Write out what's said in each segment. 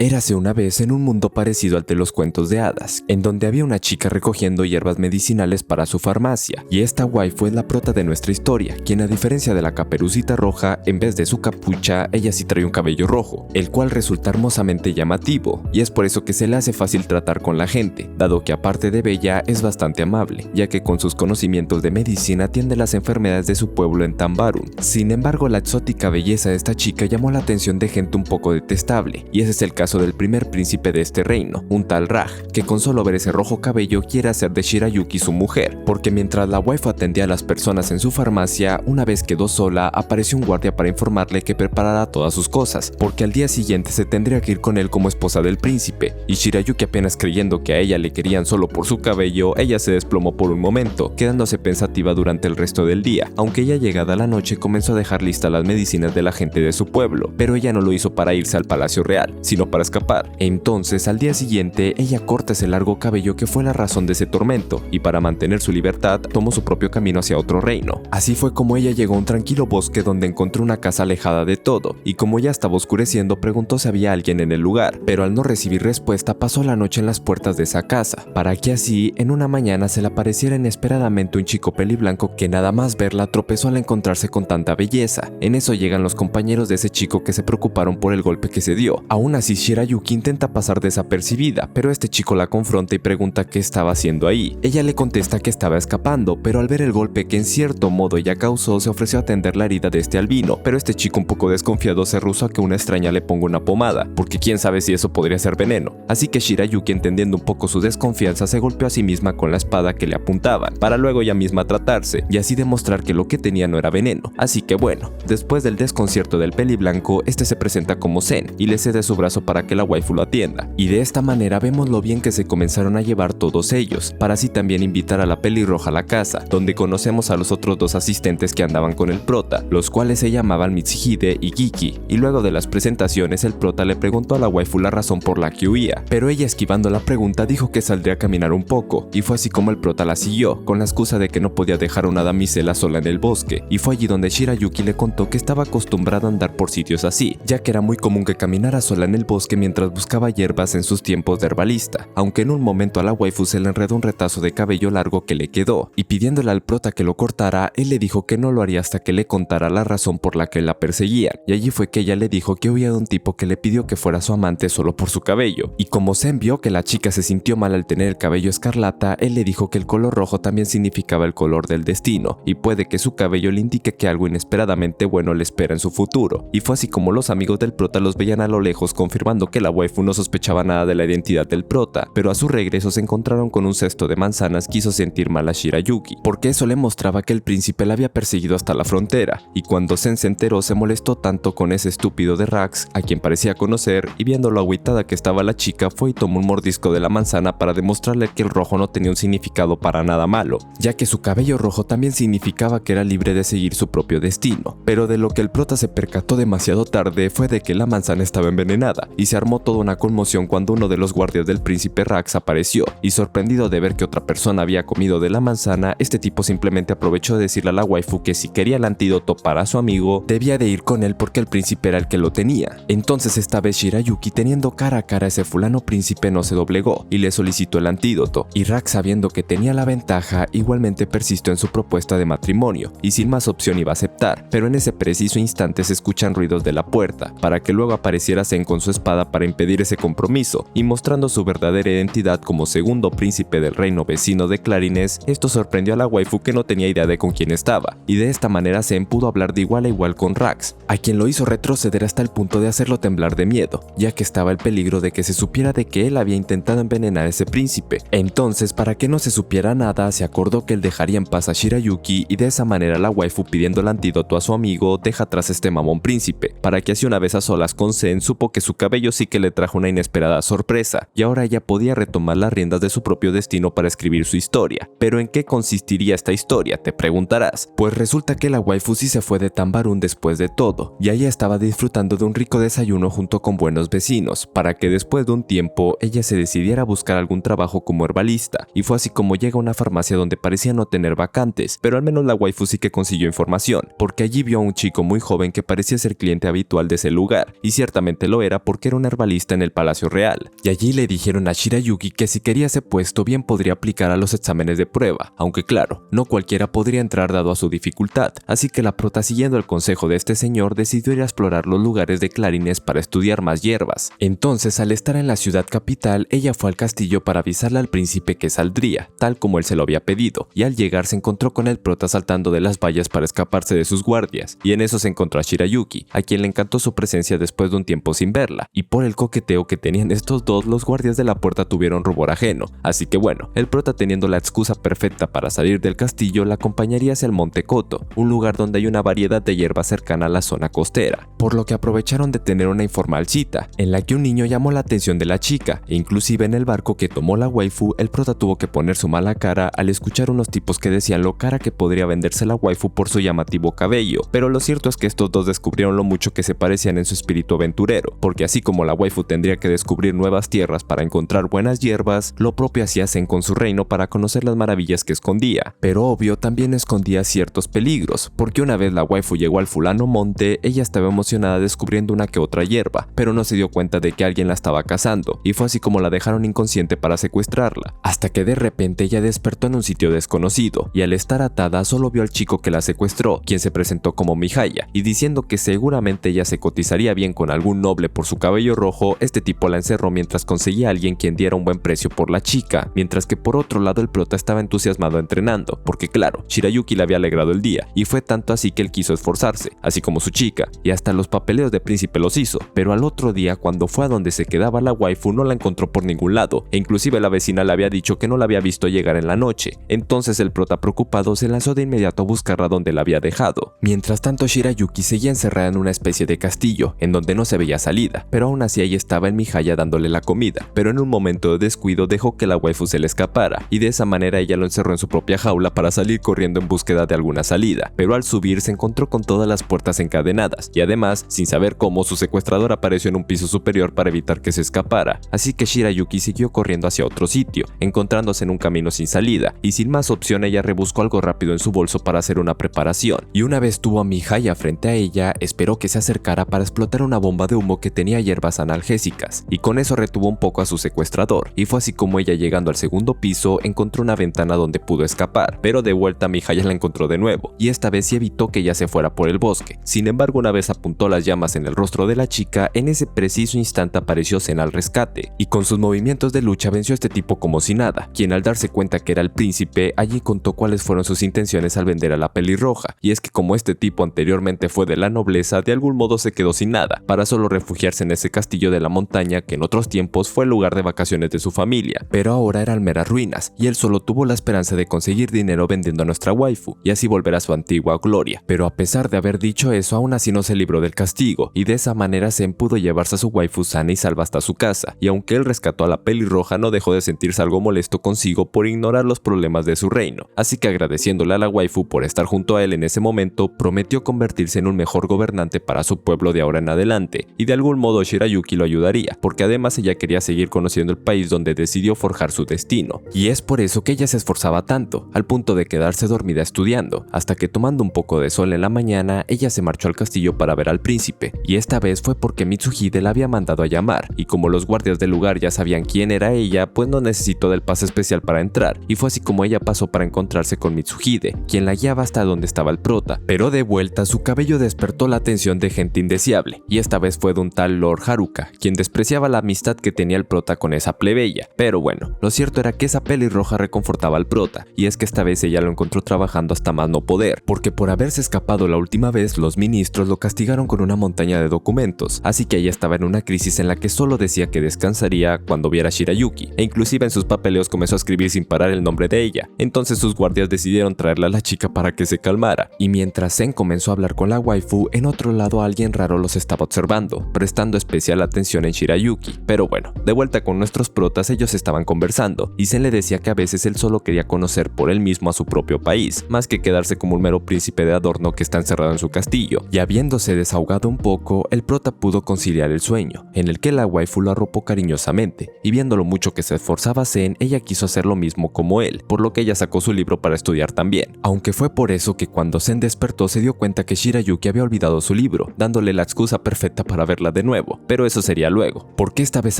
Érase una vez en un mundo parecido al de los cuentos de hadas, en donde había una chica recogiendo hierbas medicinales para su farmacia, y esta waifu es la prota de nuestra historia, quien a diferencia de la Caperucita Roja, en vez de su capucha, ella sí trae un cabello rojo, el cual resulta hermosamente llamativo, y es por eso que se le hace fácil tratar con la gente, dado que aparte de bella es bastante amable, ya que con sus conocimientos de medicina atiende las enfermedades de su pueblo en Tambarun. Sin embargo, la exótica belleza de esta chica llamó la atención de gente un poco detestable, y ese es el caso del primer príncipe de este reino, un tal Raj, que con solo ver ese rojo cabello quiere hacer de Shirayuki su mujer, porque mientras la waifu atendía a las personas en su farmacia, una vez quedó sola, apareció un guardia para informarle que preparara todas sus cosas, porque al día siguiente se tendría que ir con él como esposa del príncipe, y Shirayuki apenas creyendo que a ella le querían solo por su cabello, ella se desplomó por un momento, quedándose pensativa durante el resto del día, aunque ya llegada la noche comenzó a dejar listas las medicinas de la gente de su pueblo, pero ella no lo hizo para irse al palacio real, sino para escapar. Entonces al día siguiente ella corta ese largo cabello que fue la razón de ese tormento, y para mantener su libertad tomó su propio camino hacia otro reino. Así fue como ella llegó a un tranquilo bosque donde encontró una casa alejada de todo, y como ya estaba oscureciendo preguntó si había alguien en el lugar, pero al no recibir respuesta pasó la noche en las puertas de esa casa, para que así en una mañana se le apareciera inesperadamente un chico peliblanco que nada más verla tropezó al encontrarse con tanta belleza. En eso llegan los compañeros de ese chico que se preocuparon por el golpe que se dio. Aún así Shirayuki intenta pasar desapercibida, pero este chico la confronta y pregunta qué estaba haciendo ahí. Ella le contesta que estaba escapando, pero al ver el golpe que en cierto modo ella causó se ofreció a atender la herida de este albino, pero este chico un poco desconfiado se rehusó a que una extraña le ponga una pomada, porque quién sabe si eso podría ser veneno. Así que Shirayuki, entendiendo un poco su desconfianza, se golpeó a sí misma con la espada que le apuntaban, para luego ella misma tratarse, y así demostrar que lo que tenía no era veneno. Así que bueno, después del desconcierto del peliblanco, este se presenta como Zen, y le cede su brazo para que la waifu lo atienda, y de esta manera vemos lo bien que se comenzaron a llevar todos ellos, para así también invitar a la pelirroja a la casa, donde conocemos a los otros dos asistentes que andaban con el prota, los cuales se llamaban Mitsuhide y Kiki, y luego de las presentaciones el prota le preguntó a la waifu la razón por la que huía, pero ella esquivando la pregunta dijo que saldría a caminar un poco, y fue así como el prota la siguió, con la excusa de que no podía dejar a una damisela sola en el bosque, y fue allí donde Shirayuki le contó que estaba acostumbrada a andar por sitios así, ya que era muy común que caminara sola en el bosque mientras buscaba hierbas en sus tiempos de herbalista, aunque en un momento a la waifu se le enredó un retazo de cabello largo que le quedó, y pidiéndole al prota que lo cortara, él le dijo que no lo haría hasta que le contara la razón por la que la perseguían, y allí fue que ella le dijo que huía de un tipo que le pidió que fuera su amante solo por su cabello, y como Zen vio que la chica se sintió mal al tener el cabello escarlata, él le dijo que el color rojo también significaba el color del destino, y puede que su cabello le indique que algo inesperadamente bueno le espera en su futuro, y fue así como los amigos del prota los veían a lo lejos confirmando que la waifu no sospechaba nada de la identidad del prota, pero a su regreso se encontraron con un cesto de manzanas que hizo sentir mal a Shirayuki, porque eso le mostraba que el príncipe la había perseguido hasta la frontera, y cuando Zen se enteró se molestó tanto con ese estúpido de Rax, a quien parecía conocer, y viendo lo agüitada que estaba la chica fue y tomó un mordisco de la manzana para demostrarle que el rojo no tenía un significado para nada malo, ya que su cabello rojo también significaba que era libre de seguir su propio destino, pero de lo que el prota se percató demasiado tarde fue de que la manzana estaba envenenada, y se armó toda una conmoción cuando uno de los guardias del príncipe Rax apareció, y sorprendido de ver que otra persona había comido de la manzana, este tipo simplemente aprovechó de decirle a la waifu que si quería el antídoto para su amigo, debía de ir con él porque el príncipe era el que lo tenía. Entonces esta vez Shirayuki, teniendo cara a cara a ese fulano príncipe, no se doblegó, y le solicitó el antídoto, y Rax, sabiendo que tenía la ventaja, igualmente persistió en su propuesta de matrimonio, y sin más opción iba a aceptar, pero en ese preciso instante se escuchan ruidos de la puerta, para que luego apareciera Zen con su espada para impedir ese compromiso, y mostrando su verdadera identidad como segundo príncipe del reino vecino de Clarines, esto sorprendió a la waifu que no tenía idea de con quién estaba, y de esta manera Zen pudo hablar de igual a igual con Rax, a quien lo hizo retroceder hasta el punto de hacerlo temblar de miedo, ya que estaba el peligro de que se supiera de que él había intentado envenenar a ese príncipe. Entonces, para que no se supiera nada, se acordó que él dejaría en paz a Shirayuki, y de esa manera la waifu, pidiendo el antídoto a su amigo, deja atrás a este mamón príncipe, para que así una vez a solas con Zen supo que su cabello sí que le trajo una inesperada sorpresa, y ahora ella podía retomar las riendas de su propio destino para escribir su historia. Pero ¿en qué consistiría esta historia?, te preguntarás. Pues resulta que la waifu sí se fue de Tambarun después de todo, y ella estaba disfrutando de un rico desayuno junto con buenos vecinos, para que después de un tiempo ella se decidiera a buscar algún trabajo como herbalista, y fue así como llega a una farmacia donde parecía no tener vacantes, pero al menos la waifu sí que consiguió información, porque allí vio a un chico muy joven que parecía ser cliente habitual de ese lugar, y ciertamente lo era porque era un herbalista en el Palacio Real, y allí le dijeron a Shirayuki que si quería ese puesto bien podría aplicar a los exámenes de prueba, aunque claro, no cualquiera podría entrar dado a su dificultad, así que la prota, siguiendo el consejo de este señor, decidió ir a explorar los lugares de Clarines para estudiar más hierbas. Entonces, al estar en la ciudad capital, ella fue al castillo para avisarle al príncipe que saldría, tal como él se lo había pedido, y al llegar se encontró con el prota saltando de las vallas para escaparse de sus guardias, y en eso se encontró a Shirayuki, a quien le encantó su presencia después de un tiempo sin verla, y por el coqueteo que tenían estos dos, los guardias de la puerta tuvieron rubor ajeno, así que bueno, el prota, teniendo la excusa perfecta para salir del castillo, la acompañaría hacia el Monte Koto, un lugar donde hay una variedad de hierbas cercana a la zona costera, por lo que aprovecharon de tener una informal cita, en la que un niño llamó la atención de la chica, e inclusive en el barco que tomó la waifu, el prota tuvo que poner su mala cara al escuchar unos tipos que decían lo cara que podría venderse la waifu por su llamativo cabello, pero lo cierto es que estos dos descubrieron lo mucho que se parecían en su espíritu aventurero, porque así como la waifu tendría que descubrir nuevas tierras para encontrar buenas hierbas, lo propio hacía Zen con su reino para conocer las maravillas que escondía, pero obvio también escondía ciertos peligros, porque una vez la waifu llegó al fulano monte, ella estaba emocionada descubriendo una que otra hierba, pero no se dio cuenta de que alguien la estaba cazando, y fue así como la dejaron inconsciente para secuestrarla, hasta que de repente ella despertó en un sitio desconocido, y al estar atada solo vio al chico que la secuestró, quien se presentó como Mihaya, y diciendo que seguramente ella se cotizaría bien con algún noble por su cabello rojo, este tipo la encerró mientras conseguía a alguien quien diera un buen precio por la chica, mientras que por otro lado el prota estaba entusiasmado entrenando, porque claro, Shirayuki le había alegrado el día, y fue tanto así que él quiso esforzarse, así como su chica, y hasta los papeleos de príncipe los hizo, pero al otro día cuando fue a donde se quedaba la waifu no la encontró por ningún lado, e inclusive la vecina le había dicho que no la había visto llegar en la noche, entonces el prota preocupado se lanzó de inmediato a buscarla donde la había dejado. Mientras tanto Shirayuki seguía encerrada en una especie de castillo, en donde no se veía salida, pero aún así ahí estaba en Mihaya dándole la comida, pero en un momento de descuido dejó que la waifu se le escapara, y de esa manera ella lo encerró en su propia jaula para salir corriendo en búsqueda de alguna salida, pero al subir se encontró con todas las puertas encadenadas, y además, sin saber cómo, su secuestrador apareció en un piso superior para evitar que se escapara, así que Shirayuki siguió corriendo hacia otro sitio, encontrándose en un camino sin salida, y sin más opción ella rebuscó algo rápido en su bolso para hacer una preparación, y una vez tuvo a Mihaya frente a ella, esperó que se acercara para explotar una bomba de humo que tenía hierbas analgésicas, y con eso retuvo un poco a su secuestrador, y fue así como ella, llegando al segundo piso, encontró una ventana donde pudo escapar, pero de vuelta Mihaya la encontró de nuevo, y esta vez sí evitó que ella se fuera por el bosque. Sin embargo, una vez apuntó las llamas en el rostro de la chica, en ese preciso instante apareció Zen al rescate, y con sus movimientos de lucha venció a este tipo como si nada, quien al darse cuenta que era el príncipe, allí contó cuáles fueron sus intenciones al vender a la pelirroja, y es que como este tipo anteriormente fue de la nobleza, de algún modo se quedó sin nada, para solo refugiarse en ese castillo de la montaña que en otros tiempos fue el lugar de vacaciones de su familia, pero ahora eran meras ruinas, y él solo tuvo la esperanza de conseguir dinero vendiendo a nuestra waifu, y así volver a su antigua gloria, pero a pesar de haber dicho eso, aún así no se libró del castigo, y de esa manera Zen pudo llevarse a su waifu sana y salva hasta su casa, y aunque él rescató a la pelirroja, no dejó de sentirse algo molesto consigo por ignorar los problemas de su reino, así que agradeciéndole a la waifu por estar junto a él en ese momento, prometió convertirse en un mejor gobernante para su pueblo de ahora en adelante, y de algún modo Shirayuki lo ayudaría, porque además ella quería seguir conociendo el país donde decidió forjar su destino, y es por eso que ella se esforzaba tanto, al punto de quedarse dormida estudiando, hasta que tomando un poco de sol en la mañana, ella se marchó al castillo para ver al príncipe, y esta vez fue porque Mitsuhide la había mandado a llamar, y como los guardias del lugar ya sabían quién era ella, pues no necesitó del pase especial para entrar, y fue así como ella pasó para encontrarse con Mitsuhide, quien la guiaba hasta donde estaba el prota, pero de vuelta su cabello despertó la atención de gente indeseable, y esta vez fue de un tal Lord Haruka, quien despreciaba la amistad que tenía el prota con esa plebeya, pero bueno, lo cierto era que esa pelirroja reconfortaba al prota, y es que esta vez ella lo encontró trabajando hasta más no poder, porque por haberse escapado la última vez, los ministros lo castigaron con una montaña de documentos, así que ella estaba en una crisis en la que solo decía que descansaría cuando viera a Shirayuki, e inclusive en sus papeleos comenzó a escribir sin parar el nombre de ella. Entonces sus guardias decidieron traerle a la chica para que se calmara, y mientras Zen comenzó a hablar con la waifu, en otro lado alguien raro los estaba observando, prestando especial atención en Shirayuki. Pero bueno, de vuelta con nuestros protas, ellos estaban conversando, y Zen le decía que a veces él solo quería conocer por él mismo a su propio país, más que quedarse como un mero príncipe de adorno que está encerrado en su castillo, y habiéndose desahogado un poco, el prota pudo conciliar el sueño, en el que la waifu lo arropó cariñosamente, y viendo lo mucho que se esforzaba Zen, ella quiso hacer lo mismo como él, por lo que ella sacó su libro para estudiar también, aunque fue por eso que cuando Zen despertó se dio cuenta que Shirayuki había olvidado su libro, dándole la excusa perfecta para verla de nuevo, nuevo, pero eso sería luego, porque esta vez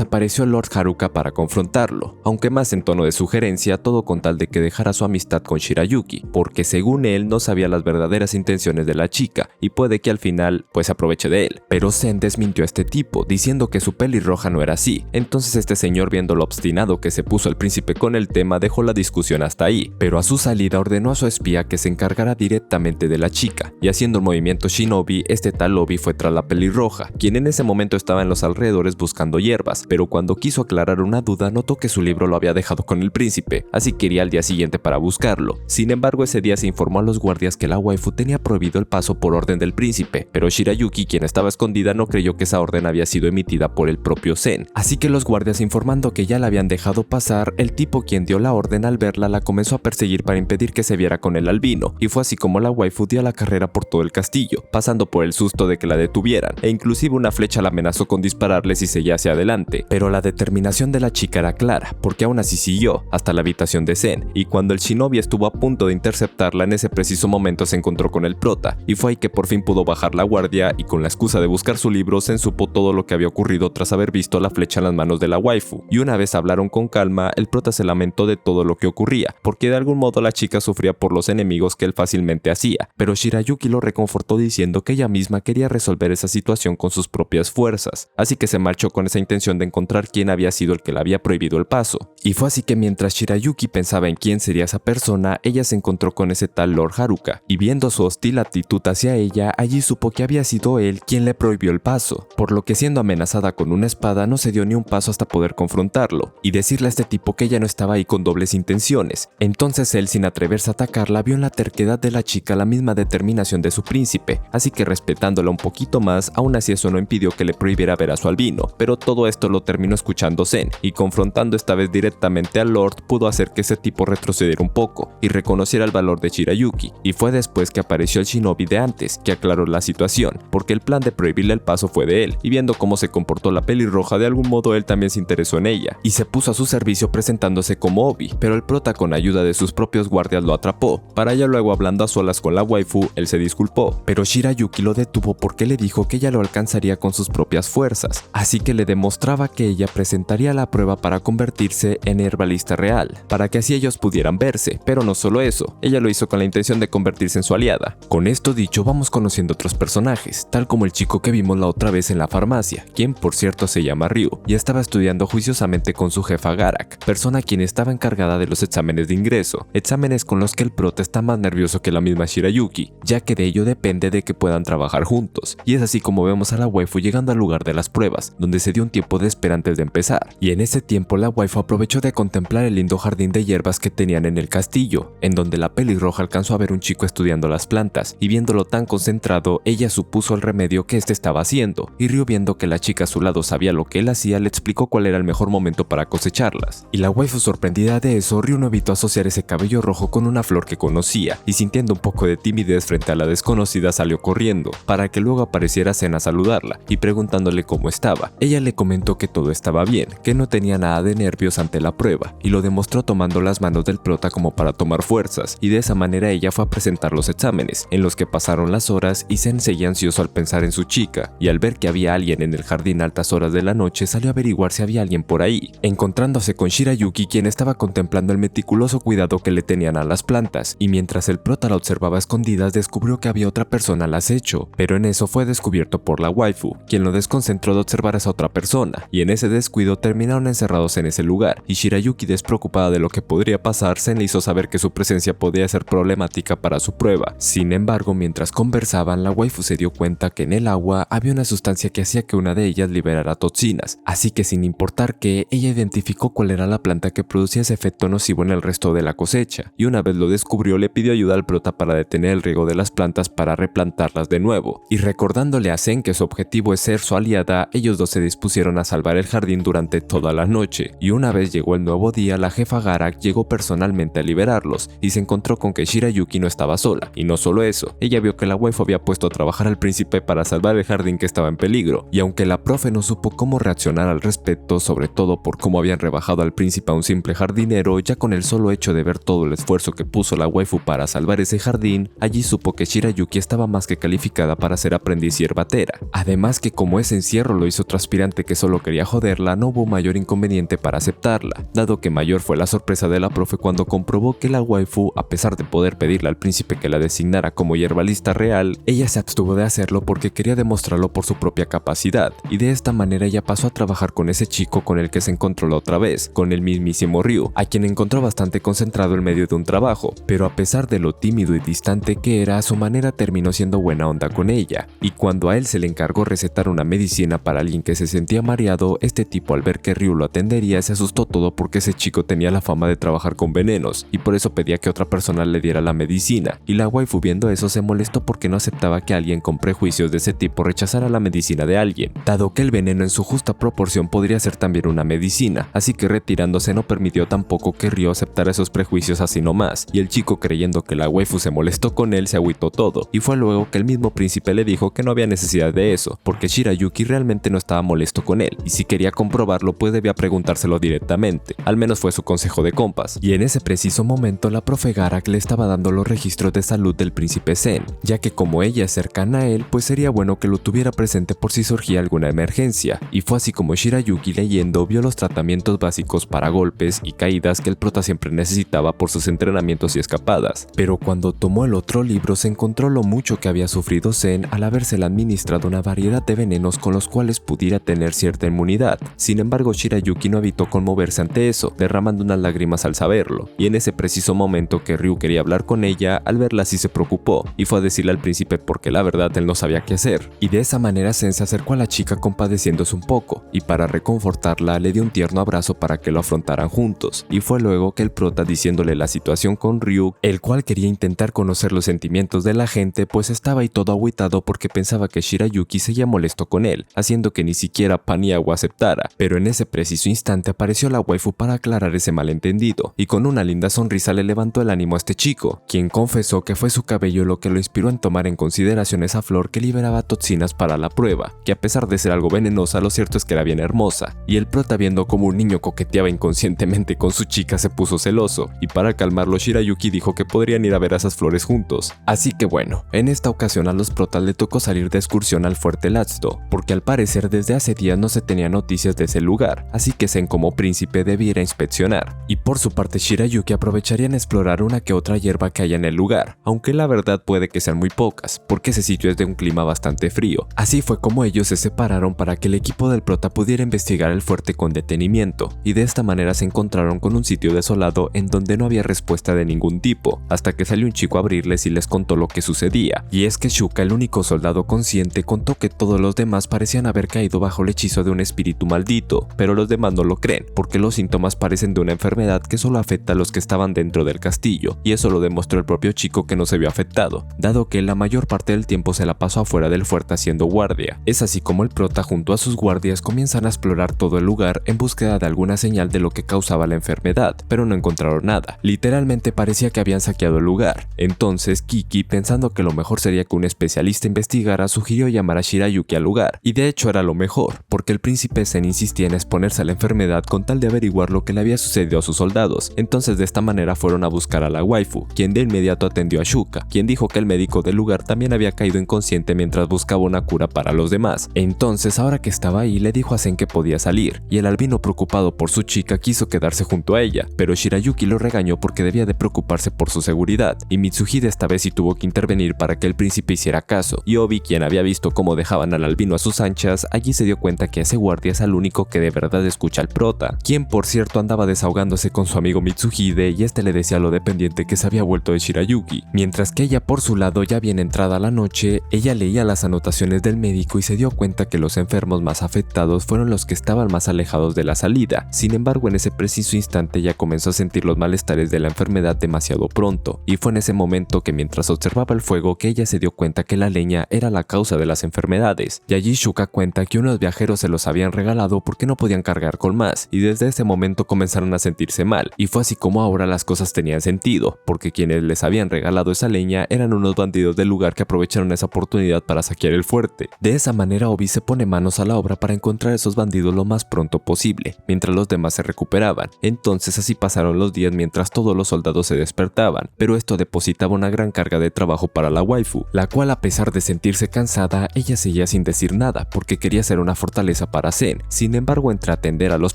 apareció Lord Haruka para confrontarlo, aunque más en tono de sugerencia, todo con tal de que dejara su amistad con Shirayuki, porque según él no sabía las verdaderas intenciones de la chica y puede que al final pues aproveche de él. Pero Zen desmintió a este tipo, diciendo que su pelirroja no era así. Entonces este señor, viendo lo obstinado que se puso el príncipe con el tema, dejó la discusión hasta ahí, pero a su salida ordenó a su espía que se encargara directamente de la chica, y haciendo un movimiento shinobi, este tal Obi fue tras la pelirroja, quien en ese momento estaba en los alrededores buscando hierbas, pero cuando quiso aclarar una duda notó que su libro lo había dejado con el príncipe, así que iría al día siguiente para buscarlo. Sin embargo, ese día se informó a los guardias que la waifu tenía prohibido el paso por orden del príncipe, pero Shirayuki, quien estaba escondida, no creyó que esa orden había sido emitida por el propio Zen, así que los guardias, informando que ya la habían dejado pasar, el tipo quien dio la orden al verla la comenzó a perseguir para impedir que se viera con el albino, y fue así como la waifu dio la carrera por todo el castillo, pasando por el susto de que la detuvieran, e inclusive una flecha la amenazó con dispararle si seguía hacia adelante, pero la determinación de la chica era clara, porque aún así siguió hasta la habitación de Zen, y cuando el shinobi estuvo a punto de interceptarla, en ese preciso momento se encontró con el prota, y fue ahí que por fin pudo bajar la guardia, y con la excusa de buscar su libro, Zen supo todo lo que había ocurrido tras haber visto la flecha en las manos de la waifu, y una vez hablaron con calma, el prota se lamentó de todo lo que ocurría, porque de algún modo la chica sufría por los enemigos que él fácilmente hacía, pero Shirayuki lo reconfortó diciendo que ella misma quería resolver esa situación con sus propias fuerzas, así que se marchó con esa intención de encontrar quién había sido el que le había prohibido el paso. Y fue así que mientras Shirayuki pensaba en quién sería esa persona, ella se encontró con ese tal Lord Haruka, y viendo su hostil actitud hacia ella, allí supo que había sido él quien le prohibió el paso, por lo que siendo amenazada con una espada no se dio ni un paso hasta poder confrontarlo, y decirle a este tipo que ella no estaba ahí con dobles intenciones. Entonces él, sin atreverse a atacarla, vio en la terquedad de la chica la misma determinación de su príncipe, así que respetándola un poquito más, aún así eso no impidió que le prohibiera ver a su albino, pero todo esto lo terminó escuchando Zen, y confrontando esta vez directamente al Lord, pudo hacer que ese tipo retrocediera un poco, y reconociera el valor de Shirayuki, y fue después que apareció el shinobi de antes, que aclaró la situación, porque el plan de prohibirle el paso fue de él, y viendo cómo se comportó la pelirroja, de algún modo él también se interesó en ella, y se puso a su servicio presentándose como Obi, pero el prota con ayuda de sus propios guardias lo atrapó. Para ya luego, hablando a solas con la waifu, él se disculpó, pero Shirayuki lo detuvo porque le dijo que ella lo alcanzaría con sus propias fuerzas, así que le demostraba que ella presentaría la prueba para convertirse en herbalista real, para que así ellos pudieran verse, pero no solo eso, ella lo hizo con la intención de convertirse en su aliada. Con esto dicho, vamos conociendo otros personajes, tal como el chico que vimos la otra vez en la farmacia, quien por cierto se llama Ryu, y estaba estudiando juiciosamente con su jefa Garak, persona quien estaba encargada de los exámenes de ingreso, exámenes con los que el prota está más nervioso que la misma Shirayuki, ya que de ello depende de que puedan trabajar juntos, y es así como vemos a la waifu llegando al lugar de las pruebas, donde se dio un tiempo de espera antes de empezar, y en ese tiempo la waifu aprovechó de contemplar el lindo jardín de hierbas que tenían en el castillo, en donde la pelirroja alcanzó a ver un chico estudiando las plantas, y viéndolo tan concentrado, ella supuso el remedio que este estaba haciendo, y Ryu, viendo que la chica a su lado sabía lo que él hacía, le explicó cuál era el mejor momento para cosecharlas, y la waifu, sorprendida de eso, Ryu no evitó asociar ese cabello rojo con una flor que conocía, y sintiendo un poco de timidez frente a la desconocida, salió corriendo, para que luego apareciera Zen a saludarla, y preguntándole cómo estaba. Ella le comentó que todo estaba bien, que no tenía nada de nervios ante la prueba, y lo demostró tomando las manos del prota como para tomar fuerzas, y de esa manera ella fue a presentar los exámenes, en los que pasaron las horas y Zen seguía ansioso al pensar en su chica, y al ver que había alguien en el jardín a altas horas de la noche, salió a averiguar si había alguien por ahí, encontrándose con Shirayuki, quien estaba contemplando el meticuloso cuidado que le tenían a las plantas, y mientras el prota la observaba a escondidas, descubrió que había otra persona al acecho, pero en eso fue descubierto por la waifu, quien lo desconcentró de observar a esa otra persona, y en ese descuido terminaron encerrados en ese lugar, y Shirayuki, despreocupada de lo que podría pasar, se le hizo saber que su presencia podía ser problemática para su prueba. Sin embargo, mientras conversaban, la waifu se dio cuenta que en el agua había una sustancia que hacía que una de ellas liberara toxinas, así que sin importar qué, ella identificó cuál era la planta que producía ese efecto nocivo en el resto de la cosecha, y una vez lo descubrió, le pidió ayuda al prota para detener el riego de las plantas para replantarlas de nuevo, y recordándole a Zen que su objetivo es ser su aliada, ellos dos se dispusieron a salvar el jardín durante toda la noche, y una vez llegó el nuevo día, la jefa Garak llegó personalmente a liberarlos, y se encontró con que Shirayuki no estaba sola, y no solo eso, ella vio que la waifu había puesto a trabajar al príncipe para salvar el jardín que estaba en peligro, y aunque la profe no supo cómo reaccionar al respecto, sobre todo por cómo habían rebajado al príncipe a un simple jardinero, ya con el solo hecho de ver todo el esfuerzo que puso la waifu para salvar ese jardín, allí supo que Shirayuki estaba más que calificada para ser aprendiz hierbatera, además que como ese encierro lo hizo transpirante que solo quería joderla, no hubo mayor inconveniente para aceptarla, dado que mayor fue la sorpresa de la profe cuando comprobó que la waifu, a pesar de poder pedirle al príncipe que la designara como hierbalista real, ella se abstuvo de hacerlo porque quería demostrarlo por su propia capacidad, y de esta manera ella pasó a trabajar con ese chico con el que se encontró la otra vez, con el mismísimo Ryu, a quien encontró bastante concentrado en medio de un trabajo, pero a pesar de lo tímido y distante que era, a su manera terminó siendo buena onda con ella, y cuando a él se le encargó recetar una medicina para alguien que se sentía mareado, este tipo al ver que Ryu lo atendería se asustó todo porque ese chico tenía la fama de trabajar con venenos, y por eso pedía que otra persona le diera la medicina, y la waifu viendo eso se molestó porque no aceptaba que alguien con prejuicios de ese tipo rechazara la medicina de alguien, dado que el veneno en su justa proporción podría ser también una medicina, así que retirándose no permitió tampoco que Ryu aceptara esos prejuicios así nomás, y el chico creyendo que la waifu se molestó con él se agüitó todo, y fue luego que el mismo príncipe le dijo que no había necesidad de eso, porque Shirayuki realmente no estaba molesto con él, y si quería comprobarlo pues debía preguntárselo directamente, al menos fue su consejo de compas, y en ese preciso momento la profe Garak le estaba dando los registros de salud del príncipe Zen, ya que como ella es cercana a él pues sería bueno que lo tuviera presente por si surgía alguna emergencia, y fue así como Shirayuki leyendo vio los tratamientos básicos para golpes y caídas que el prota siempre necesitaba por sus entrenamientos y escapadas, pero cuando tomó el otro libro se encontró lo mucho que había sufrido Zen al habérsele administrado una variedad de venenos con los cuales pudiera tener cierta inmunidad. Sin embargo, Shirayuki no evitó conmoverse ante eso, derramando unas lágrimas al saberlo, y en ese preciso momento que Ryu quería hablar con ella, al verla así se preocupó, y fue a decirle al príncipe porque la verdad él no sabía qué hacer, y de esa manera Zen se acercó a la chica compadeciéndose un poco, y para reconfortarla le dio un tierno abrazo para que lo afrontaran juntos, y fue luego que el prota diciéndole la situación con Ryu, el cual quería intentar conocer los sentimientos de la gente pues estaba ahí todo agüitado porque pensaba que Shirayuki seguía molesto con él, haciendo que ni siquiera Paniagua aceptara, pero en ese preciso instante apareció la waifu para aclarar ese malentendido, y con una linda sonrisa le levantó el ánimo a este chico, quien confesó que fue su cabello lo que lo inspiró en tomar en consideración esa flor que liberaba toxinas para la prueba, que a pesar de ser algo venenosa lo cierto es que era bien hermosa, y el prota viendo como un niño coqueteaba inconscientemente con su chica se puso celoso, y para calmarlo Shirayuki dijo que podrían ir a ver a esas flores juntos, así que bueno, en esta ocasión a los protas le tocó salir de excursión al fuerte Latsto, porque al parecer desde hace días no se tenía noticias de ese lugar, así que Zen como príncipe debiera inspeccionar, y por su parte Shirayuki aprovecharían a explorar una que otra hierba que haya en el lugar, aunque la verdad puede que sean muy pocas, porque ese sitio es de un clima bastante frío. Así fue como ellos se separaron para que el equipo del prota pudiera investigar el fuerte con detenimiento, y de esta manera se encontraron con un sitio desolado en donde no había respuesta de ningún tipo, hasta que salió un chico a abrirles y les contó lo que sucedía, y es que Shuka, el único soldado consciente, contó que todos los demás parecían haber caído bajo el hechizo de un espíritu maldito, pero los demás no lo creen, porque los síntomas parecen de una enfermedad que solo afecta a los que estaban dentro del castillo, y eso lo demostró el propio chico que no se vio afectado, dado que la mayor parte del tiempo se la pasó afuera del fuerte haciendo guardia. Es así como el prota junto a sus guardias comienzan a explorar todo el lugar en búsqueda de alguna señal de lo que causaba la enfermedad, pero no encontraron nada. Literalmente parecía que habían saqueado el lugar. Entonces Kiki, pensando que lo mejor sería que un especialista investigara, sugirió llamar a Shirayuki al lugar, y de hecho era lo mejor, porque el príncipe Zen insistía en exponerse a la enfermedad con tal de averiguar lo que le había sucedido a sus soldados. Entonces de esta manera fueron a buscar a la waifu, quien de inmediato atendió a Shuka, quien dijo que el médico del lugar también había caído inconsciente mientras buscaba una cura para los demás. Entonces ahora que estaba ahí le dijo a Zen que podía salir, y el albino preocupado por su chica quiso quedarse junto a ella, pero Shirayuki lo regañó porque debía de preocuparse por su seguridad, y Mitsuhide esta vez sí tuvo que intervenir para que el príncipe hiciera caso, y Obi, quien había visto cómo dejaban al albino a sus anchas, allí se dio cuenta que ese guardia es el único que de verdad escucha al prota, quien por cierto andaba desahogándose con su amigo Mitsuhide y este le decía lo dependiente que se había vuelto de Shirayuki, mientras que ella por su lado ya bien entrada la noche, ella leía las anotaciones del médico y se dio cuenta que los enfermos más afectados fueron los que estaban más alejados de la salida. Sin embargo, en ese preciso instante ella comenzó a sentir los malestares de la enfermedad demasiado pronto, y fue en ese momento que mientras observaba el fuego que ella se dio cuenta que la leña era la causa de las enfermedades, y allí Shuka cuenta que unos viajeros se los habían regalado porque no podían cargar con más, y desde ese momento comenzaron a sentirse mal, y fue así como ahora las cosas tenían sentido, porque quienes les habían regalado esa leña eran unos bandidos del lugar que aprovecharon esa oportunidad para saquear el fuerte. De esa manera Obi se pone manos a la obra para encontrar a esos bandidos lo más pronto posible, mientras los demás se recuperaban. Entonces así pasaron los días mientras todos los soldados se despertaban, pero esto depositaba una gran carga de trabajo para la waifu, la cual a pesar de sentirse cansada, ella seguía sin decir decir nada porque quería ser una fortaleza para Zen. Sin embargo, entre atender a los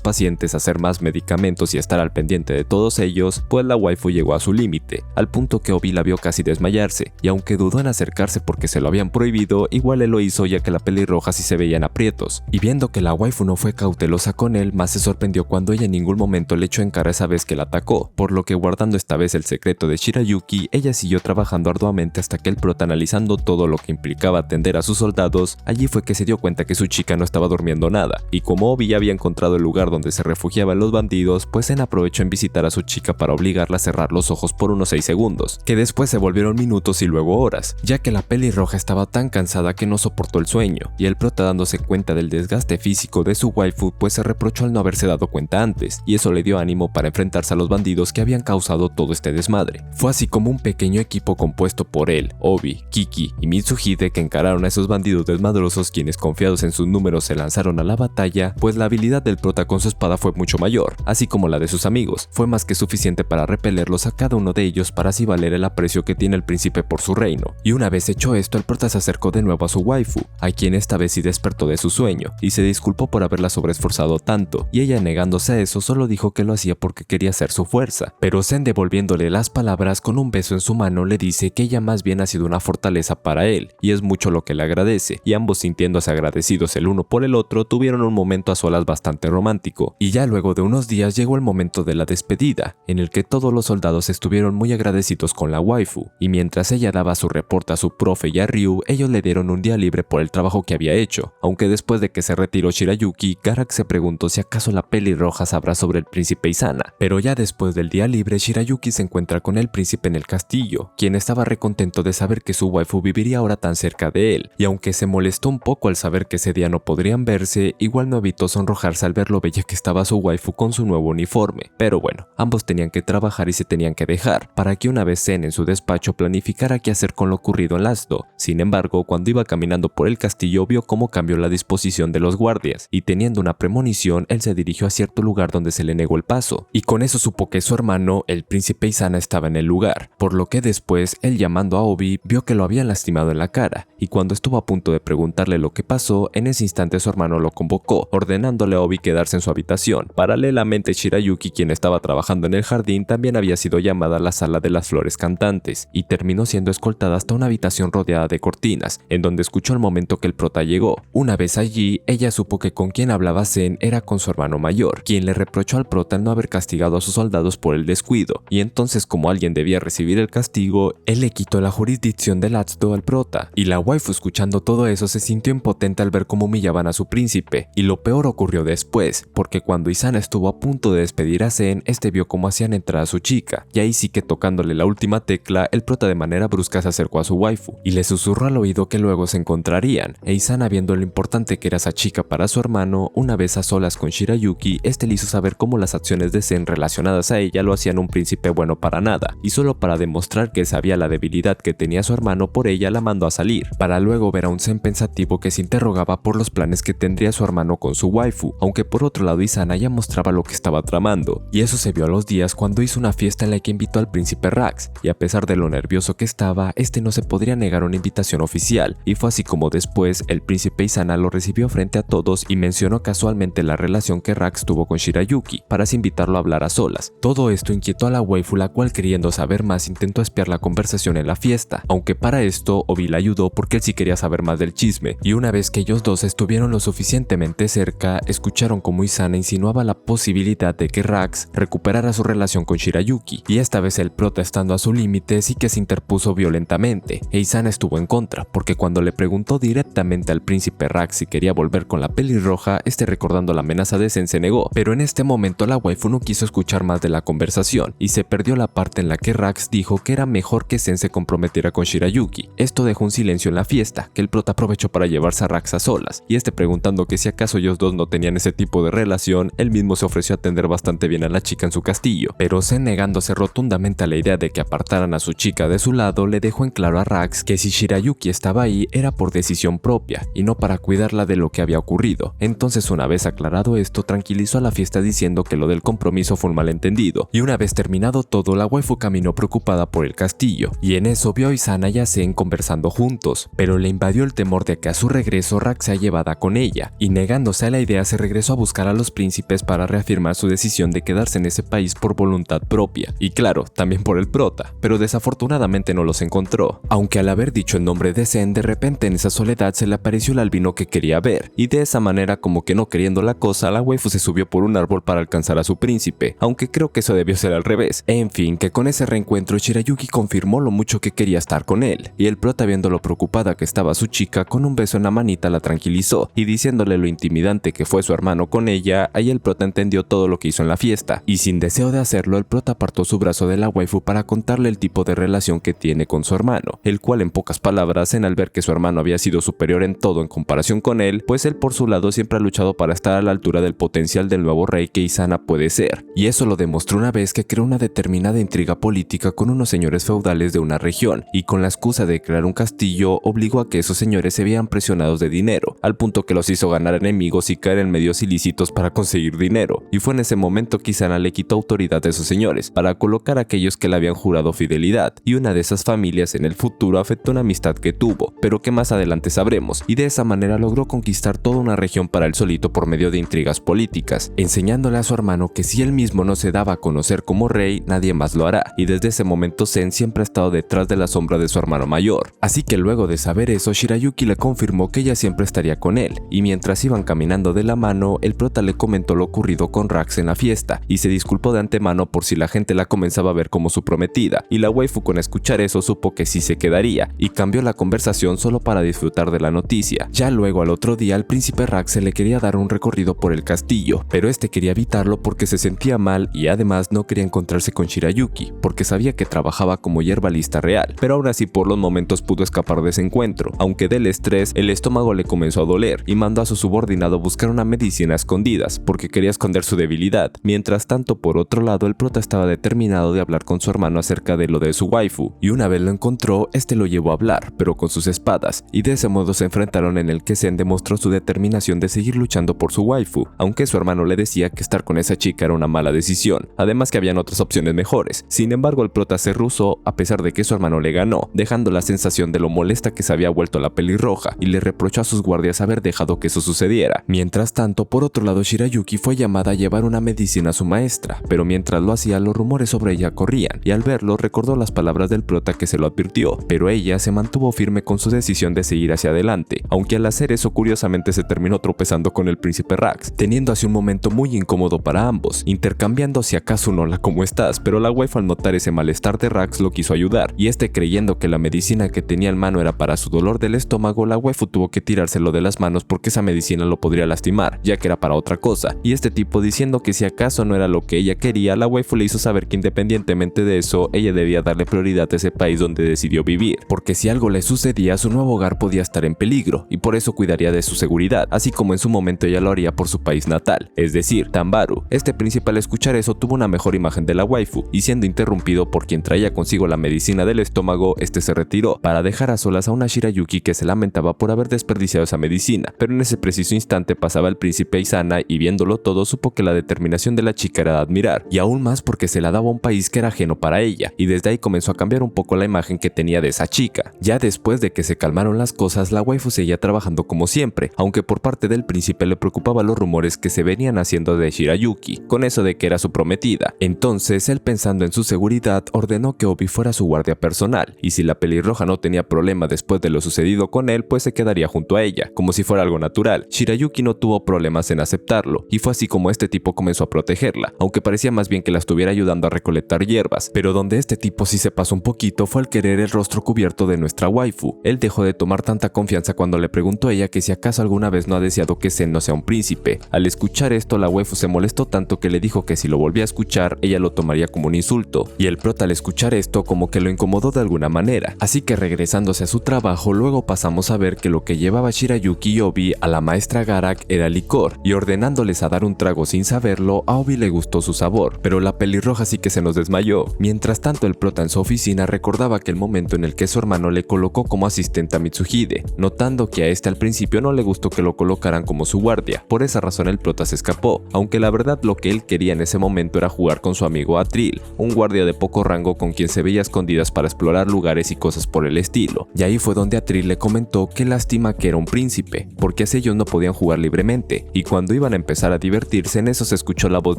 pacientes, hacer más medicamentos y estar al pendiente de todos ellos, pues la waifu llegó a su límite, al punto que Obi la vio casi desmayarse, y aunque dudó en acercarse porque se lo habían prohibido, igual él lo hizo ya que la pelirroja sí se veía en aprietos. Y viendo que la waifu no fue cautelosa con él, más se sorprendió cuando ella en ningún momento le echó en cara esa vez que la atacó, por lo que guardando esta vez el secreto de Shirayuki, ella siguió trabajando arduamente hasta que el prota, analizando todo lo que implicaba atender a sus soldados, allí fue que se dio cuenta que su chica no estaba durmiendo nada, y como Obi ya había encontrado el lugar donde se refugiaban los bandidos, pues Zen aprovechó en visitar a su chica para obligarla a cerrar los ojos por unos 6 segundos, que después se volvieron minutos y luego horas, ya que la pelirroja estaba tan cansada que no soportó el sueño, y el prota, dándose cuenta del desgaste físico de su waifu, pues se reprochó al no haberse dado cuenta antes, y eso le dio ánimo para enfrentarse a los bandidos que habían causado todo este desmadre. Fue así como un pequeño equipo compuesto por él, Obi, Kiki y Mitsuhide que encararon a esos bandidos desmadrosos, quienes confiados en sus números se lanzaron a la batalla, pues la habilidad del prota con su espada fue mucho mayor, así como la de sus amigos. Fue más que suficiente para repelerlos a cada uno de ellos para así valer el aprecio que tiene el príncipe por su reino. Y una vez hecho esto, el prota se acercó de nuevo a su waifu, a quien esta vez sí despertó de su sueño, y se disculpó por haberla sobreesforzado tanto, y ella, negándose a eso, solo dijo que lo hacía porque quería ser su fuerza. Pero Zen, devolviéndole las palabras con un beso en su mano, le dice que ella más bien ha sido una fortaleza para él, y es mucho lo que le agradece, y ambos, sintiéndose agradecidos el uno por el otro, tuvieron un momento a solas bastante romántico. Y ya luego de unos días llegó el momento de la despedida, en el que todos los soldados estuvieron muy agradecidos con la waifu, y mientras ella daba su reporte a su profe y a Ryu, ellos le dieron un día libre por el trabajo que había hecho, aunque después de que se retiró Shirayuki, Garak se preguntó si acaso la pelirroja sabrá sobre el príncipe Izana. Pero ya después del día libre, Shirayuki se encuentra con el príncipe en el castillo, quien estaba recontento de saber que su waifu viviría ahora tan cerca de él, y aunque se molestó un poco al saber que ese día no podrían verse, igual no evitó sonrojarse al ver lo bella que estaba su waifu con su nuevo uniforme. Pero bueno, ambos tenían que trabajar y se tenían que dejar, para que una vez Zen en su despacho planificara qué hacer con lo ocurrido en las dos. Sin embargo, cuando iba caminando por el castillo vio cómo cambió la disposición de los guardias, y teniendo una premonición, él se dirigió a cierto lugar donde se le negó el paso, y con eso supo que su hermano, el príncipe Izana, estaba en el lugar, por lo que después, él llamando a Obi, vio que lo habían lastimado en la cara, y cuando estuvo a punto de preguntarle lo que pasó, en ese instante su hermano lo convocó, ordenándole a Obi quedarse en su habitación. Paralelamente, Shirayuki, quien estaba trabajando en el jardín, también había sido llamada a la sala de las flores cantantes, y terminó siendo escoltada hasta una habitación rodeada de cortinas, en donde escuchó el momento que el prota llegó. Una vez allí, ella supo que con quien hablaba Zen era con su hermano mayor, quien le reprochó al prota el no haber castigado a sus soldados por el descuido, y entonces, como alguien debía recibir el castigo, él le quitó la jurisdicción del Atsudo al prota, y la waifu, escuchando todo eso, se sintió impotente al ver cómo humillaban a su príncipe, y lo peor ocurrió después, porque cuando Izana estuvo a punto de despedir a Zen, este vio cómo hacían entrar a su chica, y ahí sí que tocándole la última tecla, el prota de manera brusca se acercó a su waifu, y le susurró al oído que luego se encontrarían, e Izana, viendo lo importante que era esa chica para su hermano, una vez a solas con Shirayuki, este le hizo saber cómo las acciones de Zen relacionadas a ella lo hacían un príncipe bueno para nada, y solo para demostrar que sabía la debilidad que tenía su hermano por ella, la mandó a salir, para luego ver a un Zen pensativo que se interrogaba por los planes que tendría su hermano con su waifu, aunque por otro lado Izana ya mostraba lo que estaba tramando, y eso se vio a los días cuando hizo una fiesta en la que invitó al príncipe Rax, y a pesar de lo nervioso que estaba, este no se podría negar una invitación oficial, y fue así como después el príncipe Izana lo recibió frente a todos y mencionó casualmente la relación que Rax tuvo con Shirayuki, para así invitarlo a hablar a solas. Todo esto inquietó a la waifu, la cual, queriendo saber más, intentó espiar la conversación en la fiesta, aunque para esto Obi la ayudó porque él sí quería saber más del chisme, y una vez que ellos dos estuvieron lo suficientemente cerca, escucharon como Izana insinuaba la posibilidad de que Rax recuperara su relación con Shirayuki, y esta vez el prota, estando a su límite, sí que se interpuso violentamente, e Izana estuvo en contra, porque cuando le preguntó directamente al príncipe Rax si quería volver con la pelirroja, este, recordando la amenaza de Zen, se negó, pero en este momento la waifu no quiso escuchar más de la conversación, y se perdió la parte en la que Rax dijo que era mejor que Zen se comprometiera con Shirayuki. Esto dejó un silencio en la fiesta, que el prota aprovechó para llevarse a Rax a solas, y este, preguntando que si acaso ellos dos no tenían ese tipo de relación, él mismo se ofreció a atender bastante bien a la chica en su castillo, pero Zen, negándose rotundamente a la idea de que apartaran a su chica de su lado, le dejó en claro a Rax que si Shirayuki estaba ahí era por decisión propia, y no para cuidarla de lo que había ocurrido. Entonces, una vez aclarado esto, tranquilizó a la fiesta diciendo que lo del compromiso fue un malentendido, y una vez terminado todo, la waifu caminó preocupada por el castillo, y en eso vio a Izana y a Zen conversando juntos, pero le invadió el temor de que a su regreso Rack se ha llevada con ella, y negándose a la idea se regresó a buscar a los príncipes para reafirmar su decisión de quedarse en ese país por voluntad propia, y claro, también por el prota, pero desafortunadamente no los encontró, aunque al haber dicho el nombre de Zen, de repente en esa soledad se le apareció el albino que quería ver, y de esa manera, como que no queriendo la cosa, la waifu se subió por un árbol para alcanzar a su príncipe, aunque creo que eso debió ser al revés. En fin, que con ese reencuentro Shirayuki confirmó lo mucho que quería estar con él, y el prota, viendo lo preocupada que estaba su chica, con un beso en la manita la tranquilizó, y diciéndole lo intimidante que fue su hermano con ella, ahí el prota entendió todo lo que hizo en la fiesta, y sin deseo de hacerlo, el prota apartó su brazo de la waifu para contarle el tipo de relación que tiene con su hermano, el cual en pocas palabras, al ver que su hermano había sido superior en todo en comparación con él, pues él por su lado siempre ha luchado para estar a la altura del potencial del nuevo rey que Izana puede ser, y eso lo demostró una vez que creó una determinada intriga política con unos señores feudales de una región, y con la excusa de crear un castillo obligó a que esos señores se vieran presionados de dinero, al punto que los hizo ganar enemigos y caer en medios ilícitos para conseguir dinero, y fue en ese momento que Izana le quitó autoridad a esos señores para colocar a aquellos que le habían jurado fidelidad, y una de esas familias en el futuro afectó una amistad que tuvo, pero que más adelante sabremos, y de esa manera logró conquistar toda una región para él solito por medio de intrigas políticas, enseñándole a su hermano que si él mismo no se daba a conocer como rey, nadie más lo hará, y desde ese momento Zen siempre ha estado detrás de la sombra de su hermano mayor. Así que luego de saber eso, Shirayuki le confirmó que ella siempre estaría con él, y mientras iban caminando de la mano, el prota le comentó lo ocurrido con Rax en la fiesta, y se disculpó de antemano por si la gente la comenzaba a ver como su prometida, y la waifu con escuchar eso supo que sí se quedaría, y cambió la conversación solo para disfrutar de la noticia. Ya luego al otro día al príncipe Rax se le quería dar un recorrido por el castillo, pero este quería evitarlo porque se sentía mal y además no quería encontrarse con Shirayuki, porque sabía que trabajaba como yerbalista real, pero aún así por los momentos pudo escapar de ese encuentro, aunque del estrés el estómago le comenzó a doler y mandó a su subordinado a buscar una medicina a escondidas, porque quería esconder su debilidad. Mientras tanto, por otro lado, el prota estaba determinado de hablar con su hermano acerca de lo de su waifu, y una vez lo encontró, este lo llevó a hablar, pero con sus espadas, y de ese modo se enfrentaron en el que Zen demostró su determinación de seguir luchando por su waifu, aunque su hermano le decía que estar con esa chica era una mala decisión, además que habían otras opciones mejores. Sin embargo, el prota se rehusó a pesar de que su hermano le ganó, dejando la sensación de lo molesta que se había vuelto la pelirroja, y le reprochó a sus guardias haber dejado que eso sucediera. Mientras tanto, por otro lado, Shirayuki fue llamada a llevar una medicina a su maestra, pero mientras lo hacía, los rumores sobre ella corrían, y al verlo recordó las palabras del prota que se lo advirtió, pero ella se mantuvo firme con su decisión de seguir hacia adelante, aunque al hacer eso curiosamente se terminó tropezando con el príncipe Rax, teniendo así un momento muy incómodo para ambos, intercambiando si acaso un hola ¿cómo estás?, pero la waifu al notar ese malestar de Rax lo quiso ayudar, y este creyendo que la medicina que tenía en mano era para su dolor del estómago, la waifu tuvo que tirárselo de las manos porque esa medicina lo podría lastimar, ya que era para otra cosa, y este tipo diciendo que si acaso no era lo que ella quería, la waifu le hizo saber que independientemente de eso, ella debía darle prioridad a ese país donde decidió vivir, porque si algo le sucedía, su nuevo hogar podía estar en peligro, y por eso cuidaría de su seguridad, así como en su momento ella lo haría por su país natal, es decir, Tambaru. Este príncipe al escuchar eso tuvo una mejor imagen de la waifu, y siendo interrumpido por quien traía consigo la medicina del estómago, este se retiró, para dejar a solas a una Shirayuki que se lamentaba por haber desperdiciado esa medicina, pero en ese preciso instante pasaba el príncipe Izana y viéndolo todo supo que la determinación de la chica era de admirar, y aún más porque se la daba a un país que era ajeno para ella, y desde ahí comenzó a cambiar un poco la imagen que tenía de esa chica. Ya después de que se calmaron las cosas, la waifu seguía trabajando como siempre, aunque por parte del príncipe le preocupaba los rumores que se venían haciendo de Shirayuki, con eso de que era su prometida. Entonces él, pensando en su seguridad, ordenó que Obi fuera su guardia personal, y si la pelirroja no tenía problema después de lo sucedido con él, pues se quedaría junto a ella, como si fuera algo natural. Shirayuki no tuvo problemas en aceptarlo, y fue así como este tipo comenzó a protegerla, aunque parecía más bien que la estuviera ayudando a recolectar hierbas, pero donde este tipo sí se pasó un poquito fue al querer el rostro cubierto de nuestra waifu. Él dejó de tomar tanta confianza cuando le preguntó a ella que si acaso alguna vez no ha deseado que Zen no sea un príncipe. Al escuchar esto, la waifu se molestó tanto que le dijo que si lo volvía a escuchar, ella lo tomaría como un insulto, y el prota al escuchar esto como que lo incomodó de alguna manera, así que regresándose a su trabajo, luego pasamos a ver que lo que llevaba Shirayuki y Obi a la maestra Garak era licor, y ordenándoles a dar un trago sin saberlo, a Obi le gustó su sabor, pero la pelirroja sí que se nos desmayó. Mientras tanto, el prota en su oficina recordaba aquel momento en el que su hermano le colocó como asistente a Mitsuhide, notando que a este al principio no le gustó que lo colocaran como su guardia. Por esa razón el prota se escapó, aunque la verdad lo que él quería en ese momento era jugar con su amigo Atril, un guardia de poco rango con quien se veía a escondidas para explorar lugares y cosas por el estilo. Y ahí fue donde Atril le comentó que la lástima que era un príncipe, porque así ellos no podían jugar libremente, y cuando iban a empezar a divertirse en eso se escuchó la voz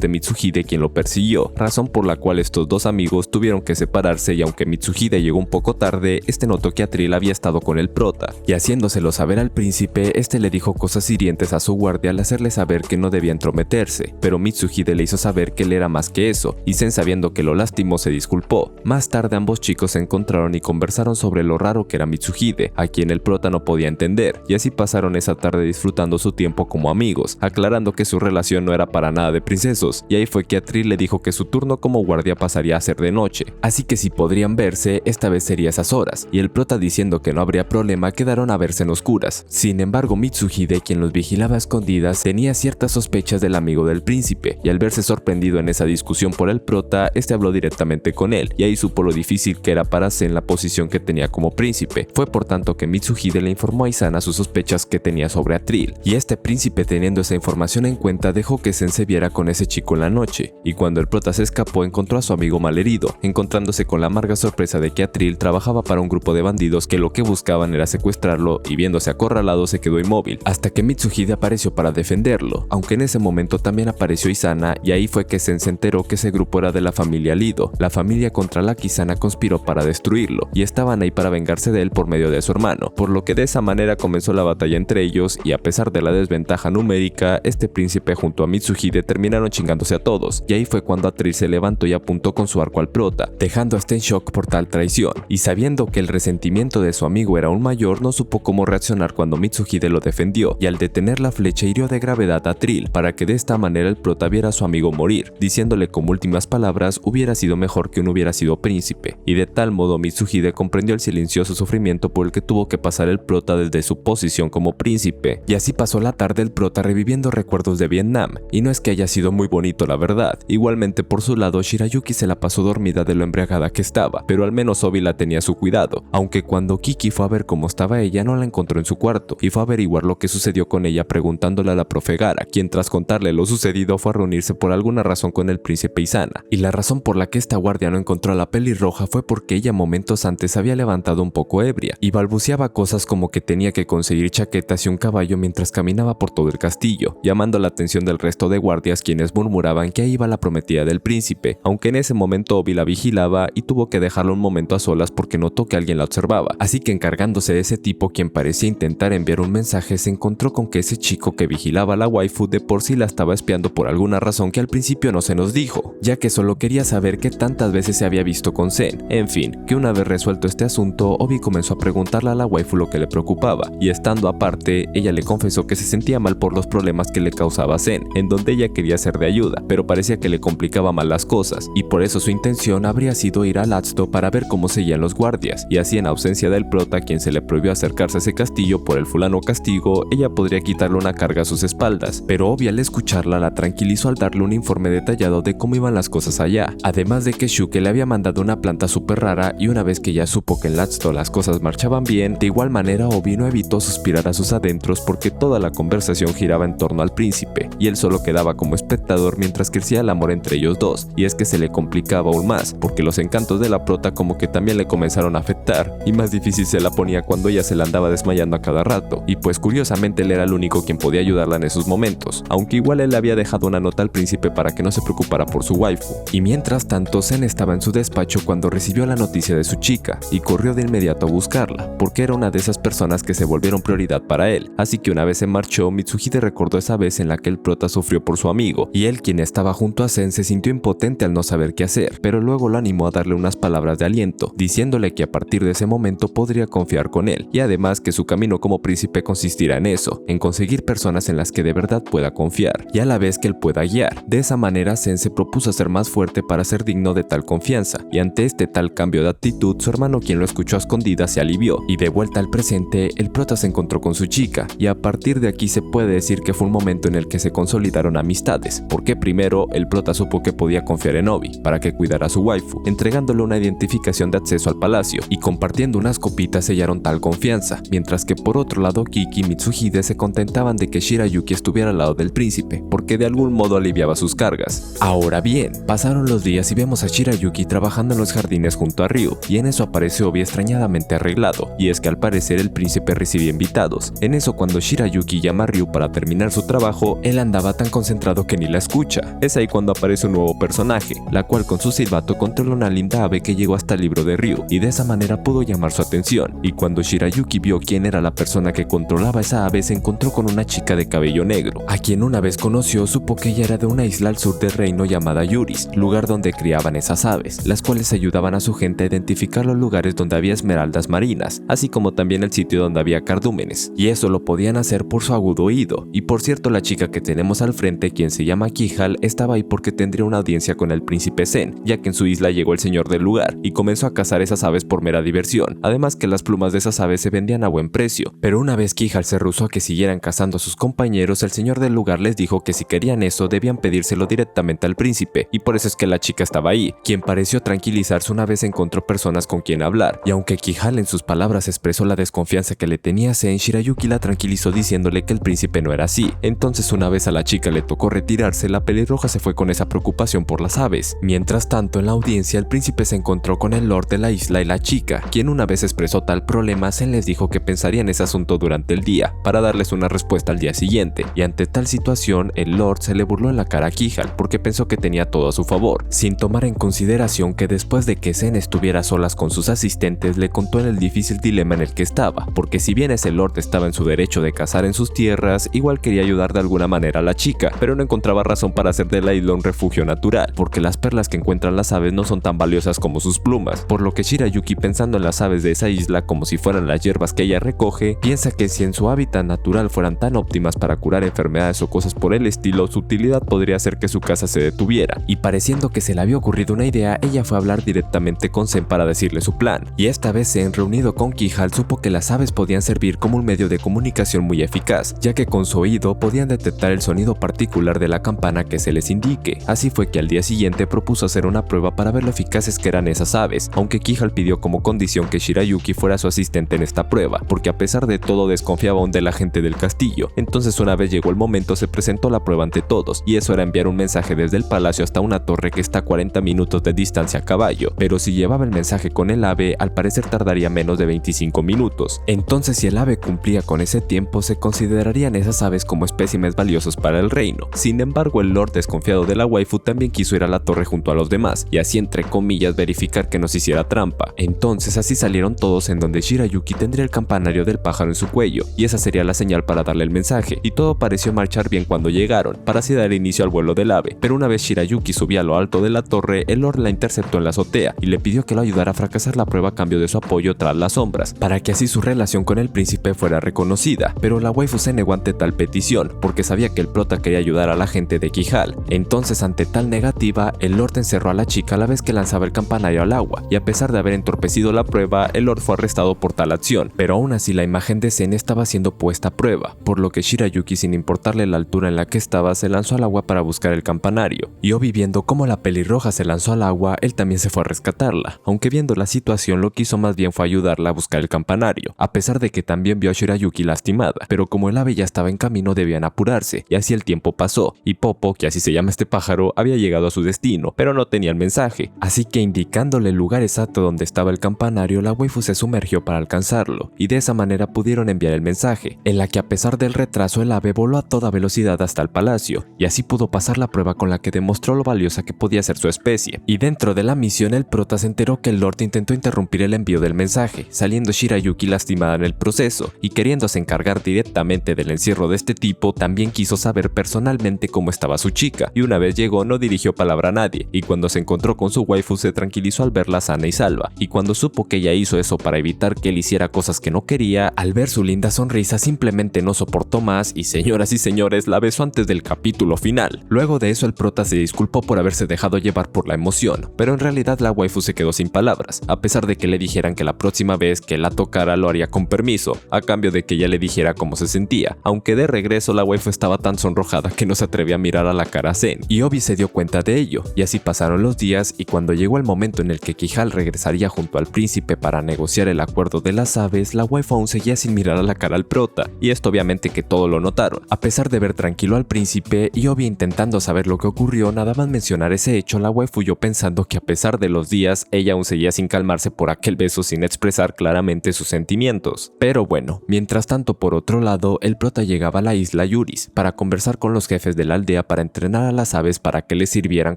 de Mitsuhide quien lo persiguió, razón por la cual estos dos amigos tuvieron que separarse y aunque Mitsuhide llegó un poco tarde, este notó que Atril había estado con el prota, y haciéndoselo saber al príncipe, este le dijo cosas hirientes a su guardia al hacerle saber que no debía entrometerse, pero Mitsuhide le hizo saber que él era más que eso, y Sen sabiendo que lo lastimó se disculpó. Más tarde ambos chicos se encontraron y conversaron sobre lo raro que era Mitsuhide, a quien el prota no podía entender, y así pasaron esa tarde disfrutando su tiempo como amigos, aclarando que su relación no era para nada de princesos, y ahí fue que Atril le dijo que su turno como guardia pasaría a ser de noche, así que si podrían verse, esta vez sería esas horas, y el prota diciendo que no habría problema quedaron a verse en oscuras. Sin embargo, Mitsuhide, quien los vigilaba a escondidas, tenía ciertas sospechas del amigo del príncipe, y al verse sorprendido en esa discusión por el prota, este habló directamente con él, y ahí supo lo difícil que era para Sen la posición que tenía como príncipe. Fue por tanto que Mitsuhide le informó a Isana sus sospechas que tenía sobre Atril, y este príncipe teniendo esa información en cuenta dejó que Sen se viera con ese chico en la noche, y cuando el prota se escapó encontró a su amigo malherido, encontrándose con la amarga sorpresa de que Atril trabajaba para un grupo de bandidos que lo que buscaban era secuestrarlo y viéndose acorralado se quedó inmóvil, hasta que Mitsuhide apareció para defenderlo, aunque en ese momento también apareció Isana y ahí fue que Sen se enteró que ese grupo era de la familia Lido, la familia contra la que Isana conspiró para destruirlo, y estaban ahí para vengarse de él por medio de su hermano, por lo que de esa manera comenzó la batalla entre ellos y a pesar de la desventaja numérica, este príncipe junto a Mitsuhide terminaron chingándose a todos, y ahí fue cuando Atril se levantó y apuntó con su arco al prota, dejando a este en shock por tal traición, y sabiendo que el resentimiento de su amigo era aún mayor, no supo cómo reaccionar cuando Mitsuhide lo defendió, y al detener la flecha hirió de gravedad a Atril, para que de esta manera el prota viera a su amigo morir, diciéndole como últimas palabras hubiera sido mejor que no hubiera sido príncipe, y de tal modo Mitsuhide comprendió el silencioso sufrimiento por el que tuvo que pasar el prota desde su posición como príncipe, y así pasó la tarde el prota reviviendo recuerdos de Vietnam, y no es que haya sido muy bonito la verdad. Igualmente por su lado Shirayuki se la pasó dormida de lo embriagada que estaba, pero al menos Obi la tenía a su cuidado, aunque cuando Kiki fue a ver cómo estaba ella no la encontró en su cuarto, y fue a averiguar lo que sucedió con ella preguntándole a la profe Gara, quien tras contarle lo sucedido fue a reunirse por alguna razón con el príncipe Isana, y la razón por la que esta guardia no encontró a la pelirroja fue porque ella momentos antes había levantado un poco ebria, y balbuceaba cosas como que tenía que conseguir chaquetas y un caballo mientras caminaba por todo el castillo, llamando la atención del resto de guardias quienes murmuraban que ahí iba la prometida del príncipe, aunque en ese momento Obi la vigilaba y tuvo que dejarla un momento a solas porque notó que alguien la observaba, así que encargándose de ese tipo quien parecía intentar enviar un mensaje se encontró con que ese chico que vigilaba a la waifu de por sí la estaba espiando por alguna razón que al principio no se nos dijo, ya que solo quería saber qué tantas veces se había visto con Sen. En fin, que una vez resuelto este asunto, Obi comenzó a preguntarle a la waifu lo que le preocupaba, y estando aparte, ella le confesó que se sentía mal por los problemas que le causaba Sen, en donde ella quería ser de ayuda, pero parecía que le complicaba mal las cosas, y por eso su intención habría sido ir al Atsto para ver cómo seguían los guardias, y así en ausencia del prota quien se le prohibió acercarse a ese castillo por el fulano castigo, ella podría quitarle una carga a sus espaldas, pero Obi al escucharla la tranquilizó al darle un informe detallado de cómo iban las cosas allá, además de que Shuke le había mandado una planta súper rara y una vez que ya supo que en Latsto las cosas marchaban bien, de igual manera Obi no evitó suspirar a sus adentros porque toda la conversación giraba en torno al príncipe, y él solo quedaba como espectador mientras crecía el amor entre ellos dos, y es que se le complicaba aún más, porque los encantos de la prota como que también le comenzaron a afectar, y más difícil se la ponía cuando ella se la andaba desmayando a cada rato, y pues curiosamente él era el único quien podía ayudarla en esos momentos, aunque igual él le había dejado una nota al príncipe para que no se preocupara por su waifu. Y mientras tanto Sen estaba en su despacho cuando recibió la noticia de su chica, y corrió de inmediato a buscarla, porque era una de esas personas que se volvieron prioridad para él, así que una vez se marchó, Mitsuhide recordó esa vez en la que el prota sufrió por su amigo, y él quien estaba junto a Sen se sintió impotente al no saber qué hacer, pero luego lo animó a darle unas palabras de aliento, diciéndole que a partir de ese momento podría confiar con él, y además que su camino como príncipe consistirá en eso, en conseguir personas en las que de verdad pueda confiar, y a la vez que él pueda guiar. De esa manera Sen se propuso ser más fuerte para ser digno de tal confianza, y ante este tal cambio de actitud, su hermano quien lo escuchó a escondidas se alivió, y de vuelta al presente, el prota se encontró con su chica, y a partir de aquí se puede decir que fue un momento en el que se consolidaron amistades, porque primero el prota supo que podía confiar en Obi, para que cuidara a su waifu, entregándole una identificación de acceso al palacio, y compartiendo unas copitas sellaron tal confianza, mientras que por otro lado Kiki y Mitsuhide se contentaban de que Shirayuki estuviera al lado del príncipe, porque de algún modo aliviaba sus cargas. Ahora bien, pasaron los días y vemos a Shirayuki trabajando en los jardines junto a Ryu, y en eso aparece Obi extrañadamente arreglado, y es que al parecer el príncipe príncipe recibía invitados. En eso, cuando Shirayuki llama a Ryu para terminar su trabajo, él andaba tan concentrado que ni la escucha. Es ahí cuando aparece un nuevo personaje, la cual con su silbato controla una linda ave que llegó hasta el libro de Ryu, y de esa manera pudo llamar su atención. Y cuando Shirayuki vio quién era la persona que controlaba esa ave, se encontró con una chica de cabello negro, a quien una vez conoció. Supo que ella era de una isla al sur del reino llamada Yuris, lugar donde criaban esas aves, las cuales ayudaban a su gente a identificar los lugares donde había esmeraldas marinas, así como también el sitio donde había cardúmenes, y eso lo podían hacer por su agudo oído. Y por cierto, la chica que tenemos al frente, quien se llama Kihal, estaba ahí porque tendría una audiencia con el príncipe Zen, ya que en su isla llegó el señor del lugar y comenzó a cazar esas aves por mera diversión, además que las plumas de esas aves se vendían a buen precio. Pero una vez Kihal se rehusó a que siguieran cazando a sus compañeros, el señor del lugar les dijo que si querían eso debían pedírselo directamente al príncipe, y por eso es que la chica estaba ahí, quien pareció tranquilizarse una vez encontró personas con quien hablar. Y aunque Kihal en sus palabras expresó la desconfianza que le tenía a Zen, Shirayuki la tranquilizó diciéndole que el príncipe no era así. Entonces, una vez a la chica le tocó retirarse, la pelirroja se fue con esa preocupación por las aves. Mientras tanto, en la audiencia, el príncipe se encontró con el lord de la isla y la chica, quien una vez expresó tal problema, Zen les dijo que pensaría en ese asunto durante el día, para darles una respuesta al día siguiente. Y ante tal situación, el lord se le burló en la cara a Kihal porque pensó que tenía todo a su favor, sin tomar en consideración que después de que Zen estuviera a solas con sus asistentes, le contó en el difícil dilema en el que estaba, porque si bien ese lord estaba en su derecho de cazar en sus tierras, igual quería ayudar de alguna manera a la chica, pero no encontraba razón para hacer de la isla un refugio natural, porque las perlas que encuentran las aves no son tan valiosas como sus plumas, por lo que Shirayuki, pensando en las aves de esa isla como si fueran las hierbas que ella recoge, piensa que si en su hábitat natural fueran tan óptimas para curar enfermedades o cosas por el estilo, su utilidad podría hacer que su casa se detuviera. Y pareciendo que se le había ocurrido una idea, ella fue a hablar directamente con Zen para decirle su plan, y esta vez Zen, reunido con Kihal, supo que las aves podían servir como un medio de comunicación muy eficaz, ya que con su oído podían detectar el sonido particular de la campana que se les indique. Así fue que al día siguiente propuso hacer una prueba para ver lo eficaces que eran esas aves, aunque Kihal pidió como condición que Shirayuki fuera su asistente en esta prueba, porque a pesar de todo desconfiaba aún de la gente del castillo. Entonces, una vez llegó el momento, se presentó la prueba ante todos, y eso era enviar un mensaje desde el palacio hasta una torre que está a 40 minutos de distancia a caballo, pero si llevaba el mensaje con el ave, al parecer tardaría menos de 25 minutos. Entonces, si el ave cumplía con ese tiempo, se considerarían esas aves como espécimes valiosos para el reino. Sin embargo, el lord, desconfiado de la waifu, también quiso ir a la torre junto a los demás, y así entre comillas verificar que no se hiciera trampa. Entonces así salieron todos, en donde Shirayuki tendría el campanario del pájaro en su cuello, y esa sería la señal para darle el mensaje, y todo pareció marchar bien cuando llegaron, para así dar inicio al vuelo del ave. Pero una vez Shirayuki subía a lo alto de la torre, el lord la interceptó en la azotea, y le pidió que lo ayudara a fracasar la prueba a cambio de su apoyo tras las sombras, para que así su relación con el príncipe fuera reconocida. Pero la waifu se negó ante tal petición, porque sabía que el prota quería ayudar a la gente de Kihal. Entonces, ante tal negativa, el lord encerró a la chica a la vez que lanzaba el campanario al agua, y a pesar de haber entorpecido la prueba, el lord fue arrestado por tal acción. Pero aún así la imagen de Zen estaba siendo puesta a prueba, por lo que Shirayuki, sin importarle la altura en la que estaba, se lanzó al agua para buscar el campanario. Y Obi, viendo cómo la pelirroja se lanzó al agua, él también se fue a rescatarla, aunque viendo la situación lo que hizo más bien fue ayudarla a buscar el campanario, a pesar de que también vio a Shirayuki lastimada. Pero como el ave ya estaba en camino, debían apurarse, y así el tiempo pasó, y Popo, que así se llama este pájaro, había llegado a su destino, pero no tenía el mensaje, así que indicándole el lugar exacto donde estaba el campanario, la waifu se sumergió para alcanzarlo, y de esa manera pudieron enviar el mensaje, en la que a pesar del retraso el ave voló a toda velocidad hasta el palacio, y así pudo pasar la prueba con la que demostró lo valiosa que podía ser su especie. Y dentro de la misión, el prota se enteró que el lord intentó interrumpir el envío del mensaje, saliendo Shirayuki lastimada en el proceso, y queriéndose encargar directamente del encierro de este tipo, también quiso saber personalmente cómo estaba su chica, y una vez llegó no dirigió palabra a nadie, y cuando se encontró con su waifu se tranquilizó al verla sana y salva, y cuando supo que ella hizo eso para evitar que él hiciera cosas que no quería, al ver su linda sonrisa simplemente no soportó más y, señoras y señores, la besó antes del capítulo final. Luego de eso el prota se disculpó por haberse dejado llevar por la emoción, pero en realidad la waifu se quedó sin palabras, a pesar de que le dijeran que la próxima vez que la tocara lo haría con permiso, a cambio de que ella le dijera cómo se sentía, aunque de regreso la waifu estaba tan sonrojada que no se atrevía a mirar a la cara a Zen, y Obi se dio cuenta de ello, y así pasaron los días, y cuando llegó el momento en el que Kihal regresaría junto al príncipe para negociar el acuerdo de las aves, la waifu aún seguía sin mirar a la cara al prota, y esto obviamente que todo lo notaron. A pesar de ver tranquilo al príncipe y Obi intentando saber lo que ocurrió, nada más mencionar ese hecho, la waifu huyó pensando que a pesar de los días, ella aún seguía sin calmarse por aquel beso sin expresar claramente sus sentimientos. sentimientos. Pero bueno, mientras tanto por otro lado, el prota llegaba a la isla Yuris para conversar con los jefes de la aldea para entrenar a las aves para que les sirvieran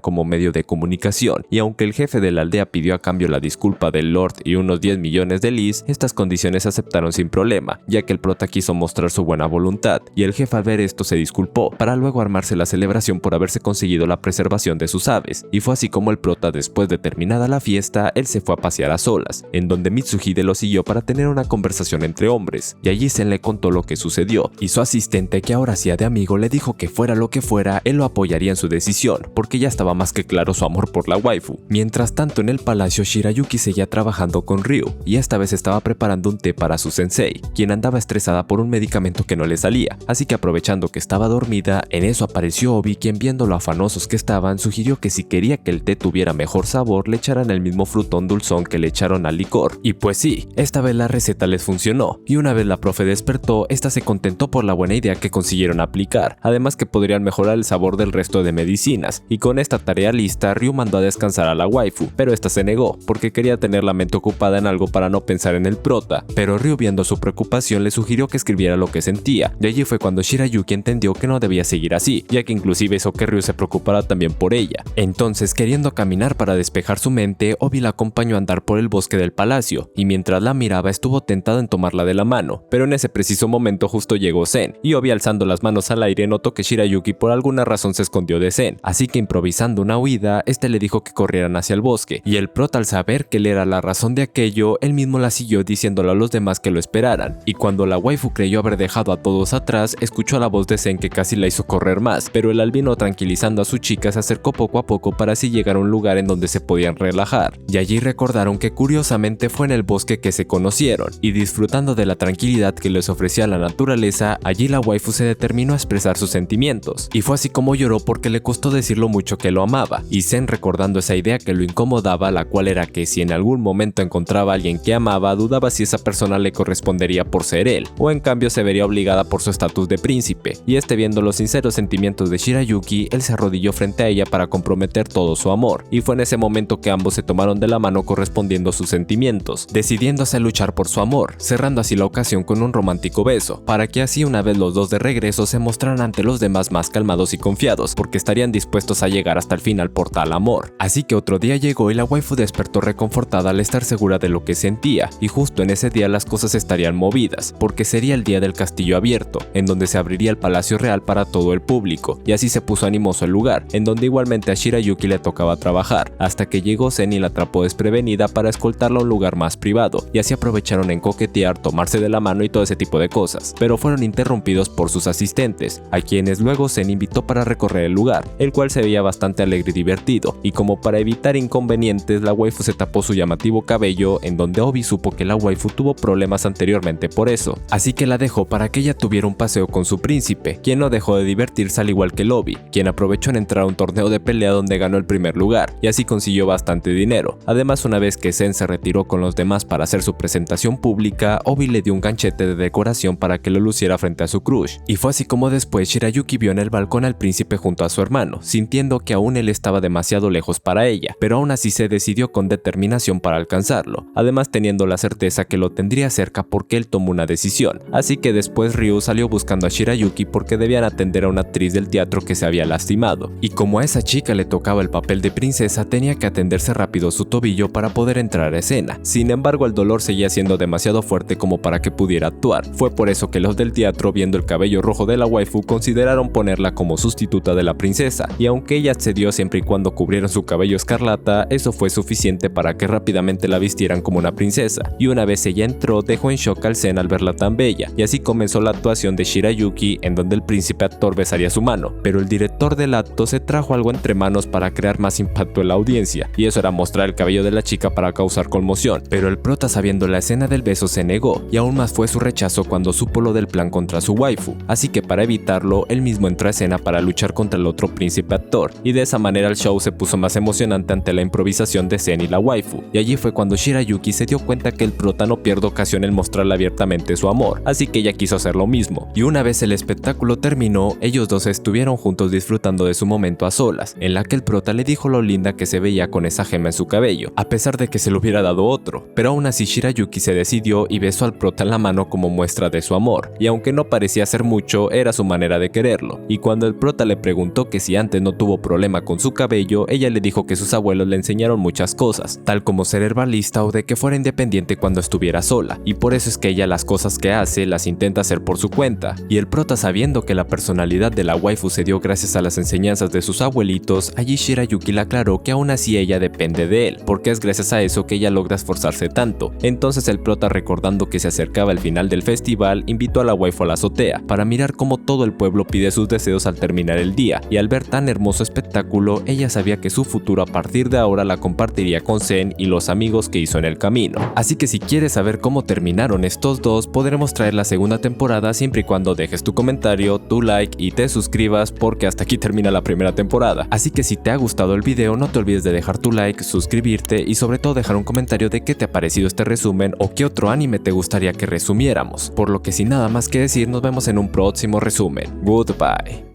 como medio de comunicación, y aunque el jefe de la aldea pidió a cambio la disculpa del Lord y unos 10 millones de lis, estas condiciones aceptaron sin problema, ya que el prota quiso mostrar su buena voluntad, y el jefe al ver esto se disculpó, para luego armarse la celebración por haberse conseguido la preservación de sus aves, y fue así como el prota, después de terminada la fiesta, él se fue a pasear a solas, en donde Mitsuhide lo siguió para tener una conversación entre hombres, y allí Zen le contó lo que sucedió, y su asistente, que ahora hacía de amigo, le dijo que fuera lo que fuera, él lo apoyaría en su decisión, porque ya estaba más que claro su amor por la waifu. Mientras tanto en el palacio, Shirayuki seguía trabajando con Ryu, y esta vez estaba preparando un té para su sensei, quien andaba estresada por un medicamento que no le salía, así que aprovechando que estaba dormida, en eso apareció Obi, quien viendo lo afanosos que estaban, sugirió que si quería que el té tuviera mejor sabor, le echaran el mismo frutón dulzón que le echaron al licor. Y pues sí, esta vez la receta les funcionó, y una vez la profe despertó, esta se contentó por la buena idea que consiguieron aplicar, además que podrían mejorar el sabor del resto de medicinas, y con esta tarea lista, Ryu mandó a descansar a la waifu, pero esta se negó, porque quería tener la mente ocupada en algo para no pensar en el prota, pero Ryu, viendo su preocupación, le sugirió que escribiera lo que sentía, y allí fue cuando Shirayuki entendió que no debía seguir así, ya que inclusive hizo que Ryu se preocupara también por ella. Entonces, queriendo caminar para despejar su mente, Obi la acompañó a andar por el bosque del palacio, y mientras la miraba estuvo tentado en tomarla de la mano, pero en ese preciso momento justo llegó Zen, y Obi, alzando las manos al aire, notó que Shirayuki por alguna razón se escondió de Zen, así que improvisando una huida, este le dijo que corrieran hacia el bosque, y el prota, al saber que él era la razón de aquello, él mismo la siguió diciéndole a los demás que lo esperaran, y cuando la waifu creyó haber dejado a todos atrás, escuchó la voz de Zen que casi la hizo correr más, pero el albino, tranquilizando a su chica, se acercó poco a poco para así llegar a un lugar en donde se podían relajar, y allí recordaron que curiosamente fue en el bosque que se conocieron, y disfrutando de la tranquilidad que les ofrecía la naturaleza, allí la waifu se determinó a expresar sus sentimientos, y fue así como lloró porque le costó decir lo mucho que lo amaba, y Zen, recordando esa idea que lo incomodaba, la cual era que si en algún momento encontraba a alguien que amaba, dudaba si esa persona le correspondería por ser él, o en cambio se vería obligada por su estatus de príncipe, y viendo los sinceros sentimientos de Shirayuki, él se arrodilló frente a ella para comprometer todo su amor, y fue en ese momento que ambos se tomaron de la mano correspondiendo a sus sentimientos, decidiéndose a luchar por su amor, cerrando así la ocasión con un romántico beso, para que así una vez los dos de regreso se mostraran ante los demás más calmados y confiados, porque estarían dispuestos a llegar hasta el final por tal amor. Así que otro día llegó y la waifu despertó reconfortada al estar segura de lo que sentía, y justo en ese día las cosas estarían movidas, porque sería el día del castillo abierto, en donde se abriría el palacio real para todo el público, y así se puso animoso el lugar, en donde igualmente a Shirayuki le tocaba trabajar, hasta que llegó Zen y la atrapó desprevenida para escoltarla a un lugar más privado, y así aprovecharon en coquetear, tomarse de la mano y todo ese tipo de cosas, pero fueron interrumpidos por sus asistentes, a quienes luego Zen invitó para recorrer el lugar, el cual se veía bastante alegre y divertido, y como para evitar inconvenientes, la waifu se tapó su llamativo cabello, en donde Obi supo que la waifu tuvo problemas anteriormente por eso, así que la dejó para que ella tuviera un paseo con su príncipe, quien no dejó de divertirse al igual que el Obi, quien aprovechó en entrar a un torneo de pelea donde ganó el primer lugar, y así consiguió bastante dinero. Además, una vez que Zen se retiró con los demás para hacer su presentación pública, Obi le dio un ganchete de decoración para que lo luciera frente a su crush, y fue así como después Shirayuki vio en el balcón al príncipe junto a su hermano, sintiendo que aún él estaba demasiado lejos para ella, pero aún así se decidió con determinación para alcanzarlo, además teniendo la certeza que lo tendría cerca porque él tomó una decisión, así que después Ryu salió buscando a Shirayuki porque debían atender a una actriz del teatro que se había lastimado, y como a esa chica le tocaba el papel de princesa, tenía que atenderse rápido su tobillo para poder entrar a escena. Sin embargo, el dolor seguía siendo demasiado fuerte como para que pudiera actuar. Fue por eso que los del teatro, viendo el cabello rojo de la waifu, consideraron ponerla como sustituta de la princesa, y aunque ella accedió siempre y cuando cubrieran su cabello escarlata, eso fue suficiente para que rápidamente la vistieran como una princesa, y una vez ella entró, dejó en shock al Zen al verla tan bella, y así comenzó la actuación de Shirayuki, en donde el príncipe actor besaría su mano, pero el director del acto se trajo algo entre manos para crear más impacto en la audiencia, y eso era mostrar el cabello de la chica para causar conmoción, pero el prota, sabiendo la escena del beso, se negó, y aún más fue su rechazo cuando supo lo del plan contra su waifu, así que para evitarlo, él mismo entró a escena para luchar contra el otro príncipe actor, y de esa manera el show se puso más emocionante ante la improvisación de Zen y la waifu, y allí fue cuando Shirayuki se dio cuenta que el prota no pierde ocasión en mostrarle abiertamente su amor, así que ella quiso hacer lo mismo, y una vez el espectáculo terminó, ellos dos estuvieron juntos disfrutando de su momento a solas, en la que el prota le dijo lo linda que se veía con esa gema en su cabello, a pesar de que se lo hubiera dado otro, pero aún así Shirayuki se decidió pidió y besó al prota en la mano como muestra de su amor, y aunque no parecía hacer mucho, era su manera de quererlo. Y cuando el prota le preguntó que si antes no tuvo problema con su cabello, ella le dijo que sus abuelos le enseñaron muchas cosas, tal como ser herbalista o de que fuera independiente cuando estuviera sola, y por eso es que ella las cosas que hace las intenta hacer por su cuenta. Y el prota, sabiendo que la personalidad de la waifu se dio gracias a las enseñanzas de sus abuelitos, allí Shirayuki le aclaró que aún así ella depende de él, porque es gracias a eso que ella logra esforzarse tanto. Entonces el prota, recordando que se acercaba el final del festival, invitó a la waifu a la azotea para mirar cómo todo el pueblo pide sus deseos al terminar el día, y al ver tan hermoso espectáculo, ella sabía que su futuro a partir de ahora la compartiría con Zen y los amigos que hizo en el camino. Así que si quieres saber cómo terminaron estos dos, podremos traer la segunda temporada siempre y cuando dejes tu comentario, tu like y te suscribas, porque hasta aquí termina la primera temporada. Así que si te ha gustado el video, no te olvides de dejar tu like, suscribirte y sobre todo dejar un comentario de qué te ha parecido este resumen o qué otro anime te gustaría que resumiéramos. Por lo que sin nada más que decir, nos vemos en un próximo resumen. Goodbye.